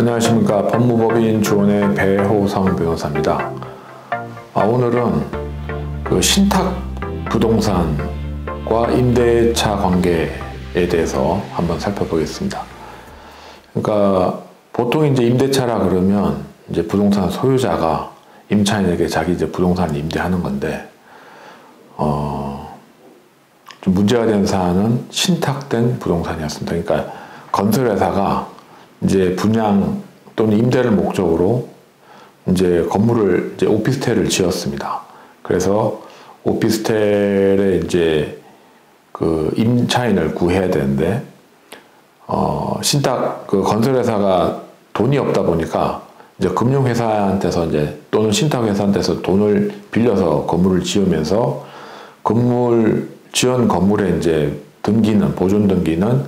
안녕하십니까. 법무법인 주원의 배호성 변호사입니다. 오늘은 그 신탁 부동산과 임대차 관계에 대해서 한번 살펴보겠습니다. 그러니까 보통 이제 임대차라 그러면 이제 부동산 소유자가 임차인에게 자기 이제 부동산을 임대하는 건데, 좀 문제가 된 사안은 신탁된 부동산이었습니다. 그러니까 건설회사가 이제 분양 또는 임대를 목적으로 이제 건물을 이제 오피스텔을 지었습니다. 그래서 오피스텔에 이제 그 임차인을 구해야 되는데, 신탁 그 건설회사가 돈이 없다 보니까 이제 금융회사한테서 이제 또는 신탁회사한테서 돈을 빌려서 건물을 지으면서 지은 건물에 이제 등기는 보존 등기는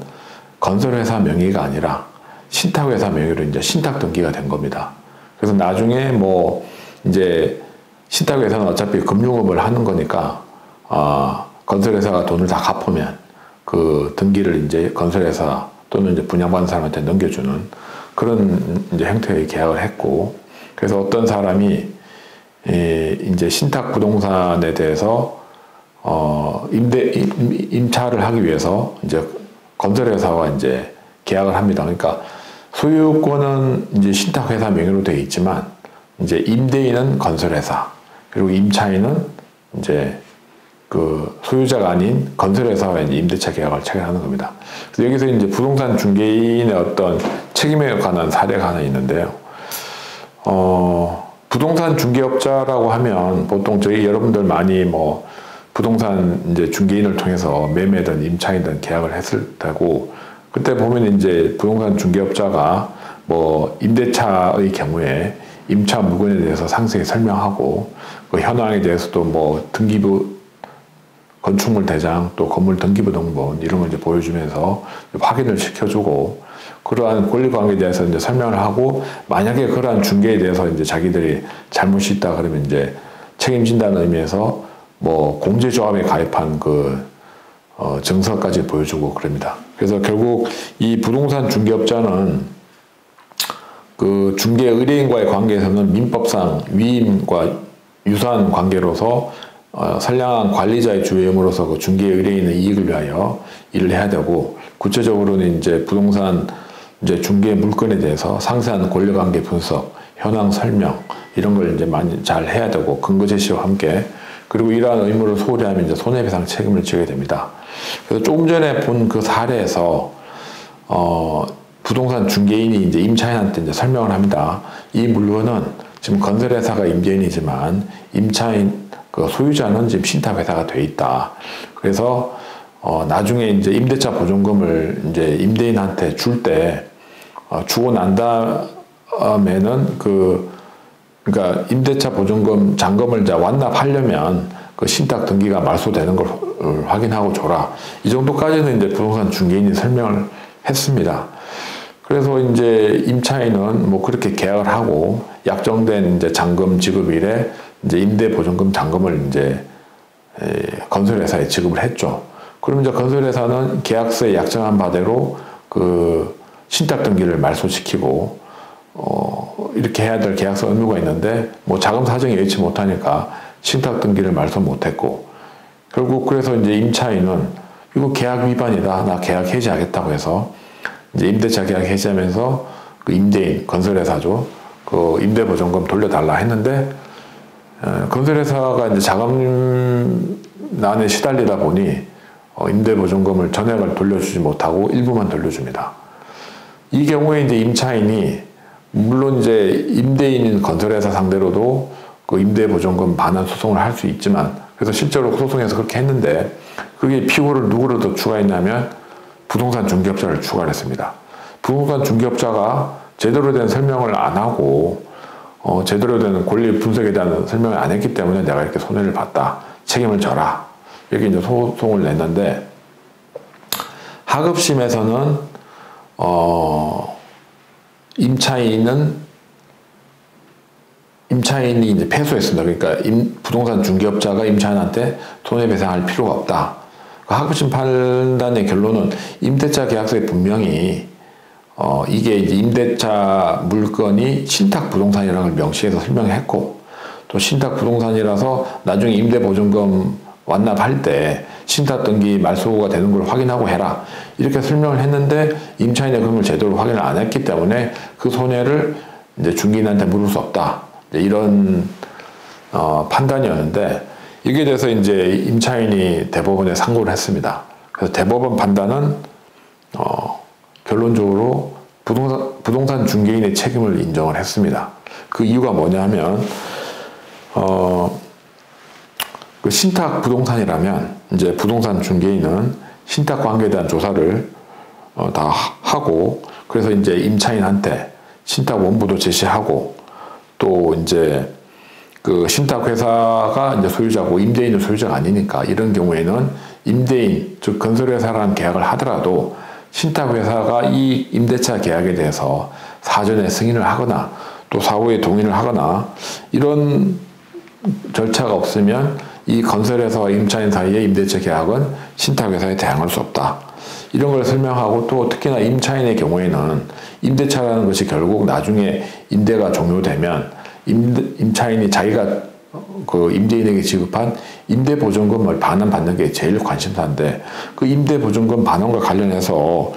건설회사 명의가 아니라 신탁회사 명의로 이제 신탁 등기가 된 겁니다. 그래서 나중에 뭐 이제 신탁회사는 어차피 금융업을 하는 거니까 건설회사가 돈을 다 갚으면 그 등기를 이제 건설회사 또는 이제 분양받은 사람한테 넘겨주는 그런 이제 형태의 계약을 했고, 그래서 어떤 사람이 이제 신탁 부동산에 대해서 임차를 하기 위해서 이제 건설회사와 이제 계약을 합니다. 그러니까 소유권은 이제 신탁회사 명의로 되어 있지만 이제 임대인은 건설회사, 그리고 임차인은 이제 그 소유자가 아닌 건설회사와 이제 임대차 계약을 체결하는 겁니다. 그래서 여기서 이제 부동산 중개인의 어떤 책임에 관한 사례가 하나 있는데요. 부동산 중개업자라고 하면 보통 저희 여러분들 많이 뭐 부동산 이제 중개인을 통해서 매매든 임차이든 계약을 했을 테고, 그때 보면 이제 부동산 중개업자가 뭐 임대차의 경우에 임차 물건에 대해서 상세히 설명하고, 그 현황에 대해서도 뭐 등기부 건축물 대장 또 건물 등기부 등본 이런 걸 이제 보여주면서 확인을 시켜주고, 그러한 권리 관계에 대해서 이제 설명을 하고, 만약에 그러한 중개에 대해서 이제 자기들이 잘못이 있다 그러면 이제 책임진다는 의미에서 뭐 공제조합에 가입한 그 증서까지 보여주고 그럽니다. 그래서 결국 이 부동산 중개업자는 그 중개 의뢰인과의 관계에서는 민법상 위임과 유사한 관계로서 선량한 관리자의 주임으로서 그 중개 의뢰인의 이익을 위하여 일을 해야 되고, 구체적으로는 이제 부동산 이제 중개 물건에 대해서 상세한 권리관계 분석, 현황 설명 이런 걸 이제 많이 잘 해야 되고, 근거 제시와 함께, 그리고 이러한 의무를 소홀히 하면 이제 손해배상 책임을 지게 됩니다. 그래서 조금 전에 본 그 사례에서 부동산 중개인이 이제 임차인한테 이제 설명을 합니다. 이 물건은 지금 건설회사가 임대인이지만 임차인 그 소유자는 지금 신탁회사가 돼 있다. 그래서 나중에 이제 임대차 보존금을 이제 임대인한테 줄 때 주고 난 다음에는 그러니까 임대차 보존금 잔금을 이제 완납하려면 그 신탁 등기가 말소되는 걸 확인하고 줘라. 이 정도까지는 이제 부동산 중개인이 설명을 했습니다. 그래서 이제 임차인은 뭐 그렇게 계약을 하고 약정된 이제 잔금 지급일에 이제 임대 보존금 잔금을 이제 건설회사에 지급을 했죠. 그러면 이제 건설회사는 계약서에 약정한 바대로 그 신탁 등기를 말소시키고 이렇게 해야 될 계약서 의무가 있는데 뭐 자금 사정이 여의치 못하니까 신탁 등기를 말소 못했고, 결국 그래서 이제 임차인은 이거 계약 위반이다, 나 계약 해지하겠다고 해서 이제 임대차 계약 해지하면서 그 임대인 건설회사죠, 그 임대 보존금 돌려달라 했는데 건설회사가 이제 자금난에 시달리다 보니 임대 보존금을 전액을 돌려주지 못하고 일부만 돌려줍니다. 이 경우에 이제 임차인이 물론 이제 임대인인 건설회사 상대로도 그 임대보존금 반환 소송을 할 수 있지만, 그래서 실제로 소송에서 그렇게 했는데, 그게 피고를 누구를 더 추가했냐면 부동산 중개업자를 추가를 했습니다. 부동산 중개업자가 제대로 된 설명을 안 하고 제대로 된 권리 분석에 대한 설명을 안 했기 때문에 내가 이렇게 손해를 봤다, 책임을 져라, 이렇게 이제 소송을 냈는데, 하급심에서는 임차인이 이제 패소했습니다. 그러니까 부동산 중개업자가 임차인한테 손해배상할 필요가 없다. 하급심 판단의 결론은 임대차 계약서에 분명히 이게 이제 임대차 물건이 신탁부동산이라는 걸 명시해서 설명했고, 또 신탁부동산이라서 나중에 임대보증금 완납할 때 신탁등기 말소가 되는 걸 확인하고 해라, 이렇게 설명을 했는데 임차인의 그런 걸 제대로 확인을 안 했기 때문에 그 손해를 이제 중개인한테 물을 수 없다, 이런 판단이었는데, 여기에 대해서 이제 임차인이 대법원에 상고를 했습니다. 그래서 대법원 판단은 결론적으로 부동산 중개인의 책임을 인정을 했습니다. 그 이유가 뭐냐면, 그 신탁 부동산이라면 이제 부동산 중개인은 신탁 관계에 대한 조사를 다 하고, 그래서 이제 임차인한테 신탁 원부도 제시하고, 또 이제 그 신탁 회사가 이제 소유자고 임대인은 소유자가 아니니까, 이런 경우에는 임대인, 즉 건설회사랑 계약을 하더라도 신탁 회사가 이 임대차 계약에 대해서 사전에 승인을 하거나 또 사후에 동의를 하거나 이런 절차가 없으면 이 건설회사와 임차인 사이의 임대차 계약은 신탁회사에 대항할 수 없다, 이런 걸 설명하고, 또 특히나 임차인의 경우에는 임대차라는 것이 결국 나중에 임대가 종료되면 임차인이 자기가 그 임대인에게 지급한 임대보증금을 반환받는 게 제일 관심사인데, 그 임대보증금 반환과 관련해서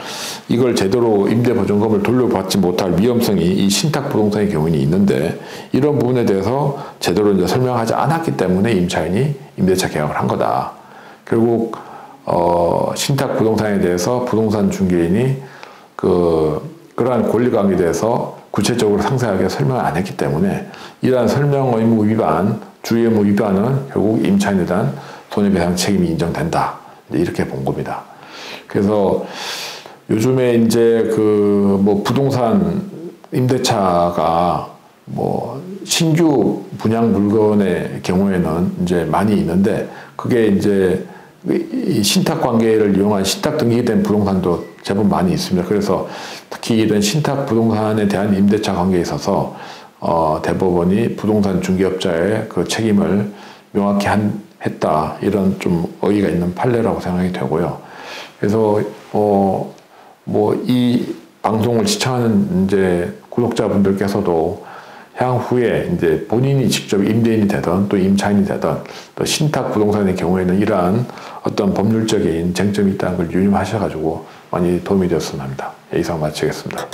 이걸 제대로 임대보증금을 돌려받지 못할 위험성이 이 신탁부동산의 경우는 있는데, 이런 부분에 대해서 제대로 이제 설명하지 않았기 때문에 임차인이 임대차 계약을 한 거다. 결국 신탁부동산에 대해서 부동산 중개인이 그러한 권리관계에 대해서 구체적으로 상세하게 설명을 안 했기 때문에 이러한 설명 의무 위반, 주의 의무 위반은 결국 임차인에 대한 손해배상 책임이 인정된다, 이렇게 본 겁니다. 그래서 요즘에 이제 뭐 부동산 임대차가 뭐 신규 분양 물건의 경우에는 이제 많이 있는데, 그게 이제 이 신탁 관계를 이용한 신탁 등기된 부동산도 제법 많이 있습니다. 그래서 특히 이런 신탁 부동산에 대한 임대차 관계에 있어서 대법원이 부동산 중개업자의 그 책임을 명확히 했다, 이런 좀 어이가 있는 판례라고 생각이 되고요. 그래서 뭐 이 방송을 시청하는 이제 구독자분들께서도 향후에 이제 본인이 직접 임대인이 되든 또 임차인이 되든 또 신탁 부동산의 경우에는 이러한 어떤 법률적인 쟁점이 있다는 걸 유념하셔가지고 많이 도움이 되었으면 합니다. 이상 마치겠습니다.